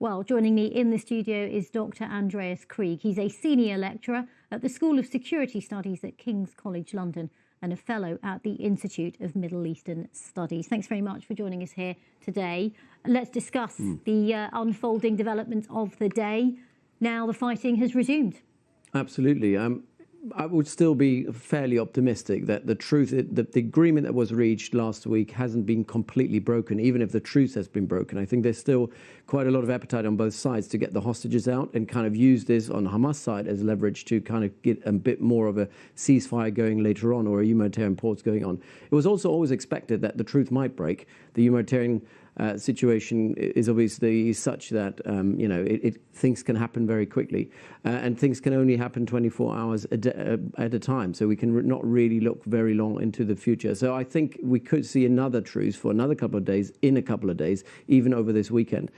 Well, joining me in the studio is Dr. Andreas Krieg. He's a senior lecturer at the School of Security Studies at King's College London and a fellow at the Institute of Middle Eastern Studies. Thanks very much for joining us here today. Let's discuss the unfolding developments of the day. Now the fighting has resumed. Absolutely. I would still be fairly optimistic that the agreement that was reached last week hasn't been completely broken, even if the truce has been broken. I think there's still quite a lot of appetite on both sides to get the hostages out and kind of use this on the Hamas side as leverage to kind of get a bit more of a ceasefire going later on, or a humanitarian pause going on. It was also always expected that the truce might break. The humanitarian situation is obviously such that things can happen very quickly, and things can only happen 24 hours at a time. So we can not really look very long into the future. So I think we could see another truce for another couple of days, in a couple of days, even over this weekend.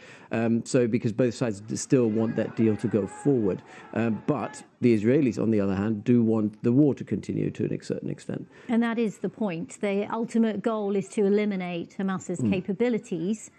So because both sides still want that deal to go forward, but the Israelis, on the other hand, do want the war to continue to a certain extent. And that is the point. The ultimate goal is to eliminate Hamas's capabilities.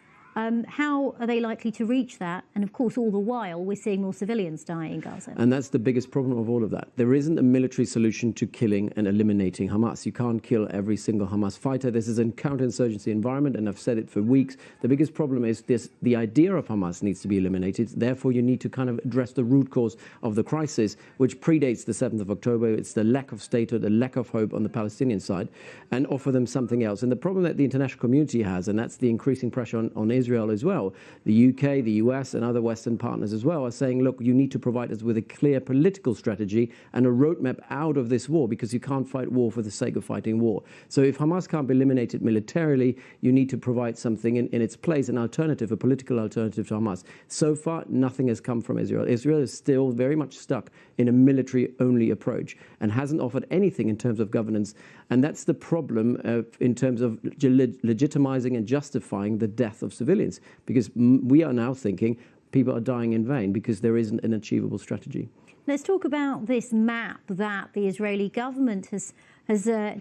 How are they likely to reach that? And of course, all the while, we're seeing more civilians die in Gaza. And that's the biggest problem of all of that. There isn't a military solution to killing and eliminating Hamas. You can't kill every single Hamas fighter. This is a counterinsurgency environment, and I've said it for weeks. The biggest problem is the idea of Hamas needs to be eliminated. Therefore, you need to kind of address the root cause of the crisis, which predates the 7th of October. It's the lack of statehood, the lack of hope on the Palestinian side, and offer them something else. And the problem that the international community has, and that's the increasing pressure on Israel as well, the UK, the US, and other Western partners as well, are saying, look, you need to provide us with a clear political strategy and a roadmap out of this war, because you can't fight war for the sake of fighting war. So if Hamas can't be eliminated militarily, you need to provide something in its place, an alternative, a political alternative to Hamas. So far, nothing has come from Israel. Israel is still very much stuck in a military-only approach and hasn't offered anything in terms of governance. And that's the problem in terms of legitimizing and justifying the death of civilians, because we are now thinking people are dying in vain because there isn't an achievable strategy. Let's talk about this map that the Israeli government has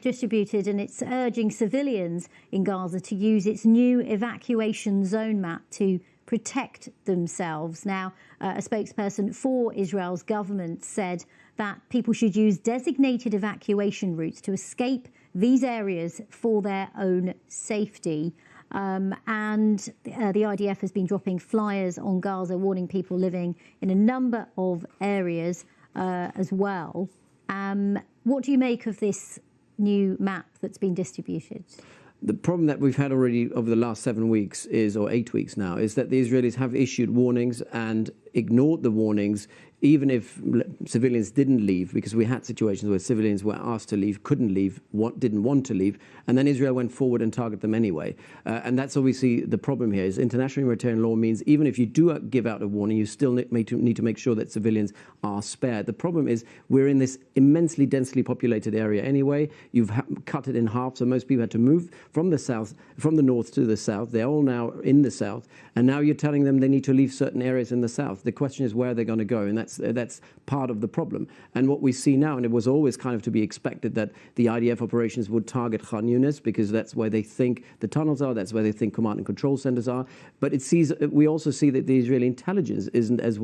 distributed, and it's urging civilians in Gaza to use its new evacuation zone map to protect themselves. Now, a spokesperson for Israel's government said that people should use designated evacuation routes to escape these areas for their own safety. And the IDF has been dropping flyers on Gaza warning people living in a number of areas as well. What do you make of this new map that's been distributed? The problem that we've had already over the last 7 weeks or 8 weeks now, is that the Israelis have issued warnings and ignored the warnings, even if civilians didn't leave, because we had situations where civilians were asked to leave, couldn't leave, didn't want to leave, and then Israel went forward and targeted them anyway. And that's obviously the problem here, is international humanitarian law means even if you do give out a warning, you still need to make sure that civilians are spared. The problem is we're in this immensely densely populated area anyway. You've cut it in half, so most people had to move from the north to the south. They're all now in the south, and now you're telling them they need to leave certain areas in the south. The question is where they're going to go, and that's part of the problem. And what we see now, and it was always kind of to be expected, that the IDF operations would target Khan Yunis, because that's where they think the tunnels are, that's where they think command and control centers are. But we also see that the Israeli intelligence isn't as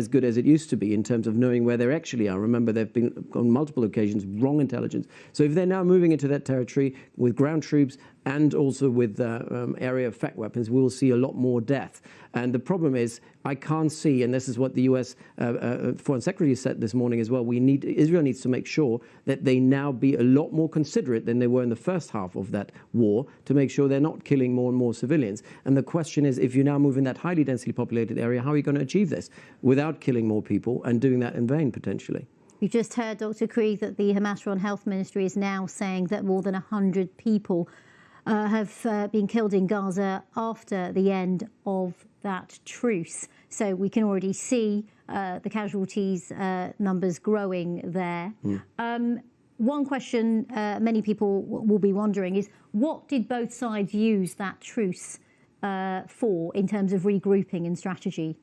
good as it used to be in terms of knowing where they actually are. Remember, there have been on multiple occasions wrong intelligence. So if they're now moving into that territory with ground troops and also with area effect weapons, we will see a lot more death. And the problem is, I can't see, and this is what the US Foreign Secretary said this morning as well, Israel needs to make sure that they now be a lot more considerate than they were in the first half of that war, to make sure they're not killing more and more civilians. And the question is, if you now move in that highly densely populated area, how are you going to achieve this without killing more people and doing that in vain, potentially? You just heard, Dr. Krieg, that the Hamas-run health ministry is now saying that more than 100 people have been killed in Gaza after the end of that truce. So we can already see the casualties numbers growing there. One question many people will be wondering is, what did both sides use that truce for in terms of regrouping and strategy?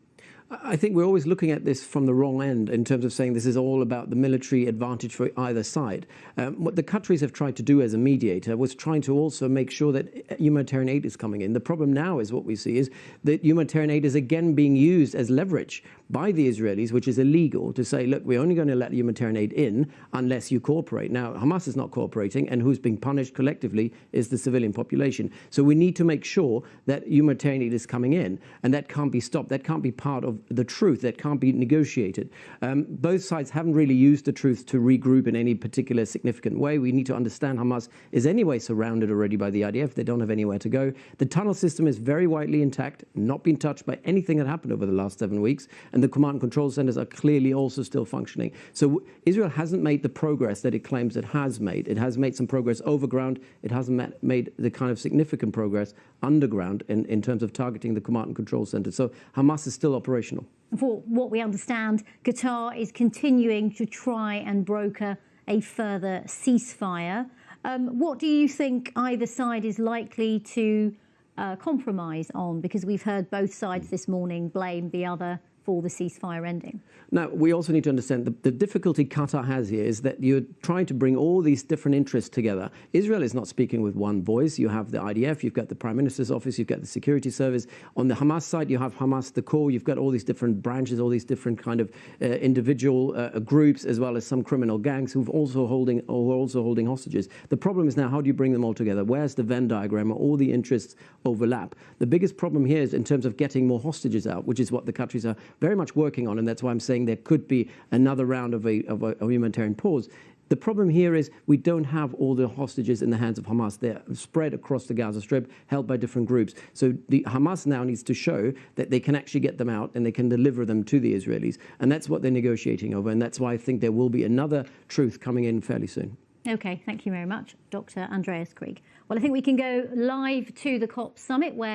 I think we're always looking at this from the wrong end in terms of saying this is all about the military advantage for either side. What the Qataris have tried to do as a mediator was trying to also make sure that humanitarian aid is coming in. The problem now is what we see is that humanitarian aid is again being used as leverage by the Israelis, which is illegal, to say, look, we're only going to let humanitarian aid in unless you cooperate. Now, Hamas is not cooperating, and who's being punished collectively is the civilian population. So we need to make sure that humanitarian aid is coming in, and that can't be stopped. That can't be part of the truth. That can't be negotiated. Both sides haven't really used the truth to regroup in any particular significant way. We need to understand Hamas is anyway surrounded already by the IDF. They don't have anywhere to go. The tunnel system is very widely intact, not been touched by anything that happened over the last 7 weeks, and the command and control centers are clearly also still functioning. So Israel hasn't made the progress that it claims it has made. It has made some progress overground. It hasn't made the kind of significant progress underground in terms of targeting the command and control center. So Hamas is still operational. For what we understand, Qatar is continuing to try and broker a further ceasefire. What do you think either side is likely to compromise on? Because we've heard both sides this morning blame the other for the ceasefire ending. Now, we also need to understand the difficulty Qatar has here is that you're trying to bring all these different interests together. Israel is not speaking with one voice. You have the IDF, you've got the Prime Minister's office, you've got the security service. On the Hamas side, you have Hamas, the core, you've got all these different branches, all these different kind of individual groups, as well as some criminal gangs who are also holding hostages. The problem is now, how do you bring them all together? Where's the Venn diagram where all the interests overlap? The biggest problem here is in terms of getting more hostages out, which is what the Qataris are very much working on, and that's why I'm saying there could be another round of a humanitarian pause. The problem here is we don't have all the hostages in the hands of Hamas. They're spread across the Gaza Strip, held by different groups. So the Hamas now needs to show that they can actually get them out and they can deliver them to the Israelis. And that's what they're negotiating over. And that's why I think there will be another truth coming in fairly soon. OK, thank you very much, Dr. Andreas Krieg. Well, I think we can go live to the COP summit where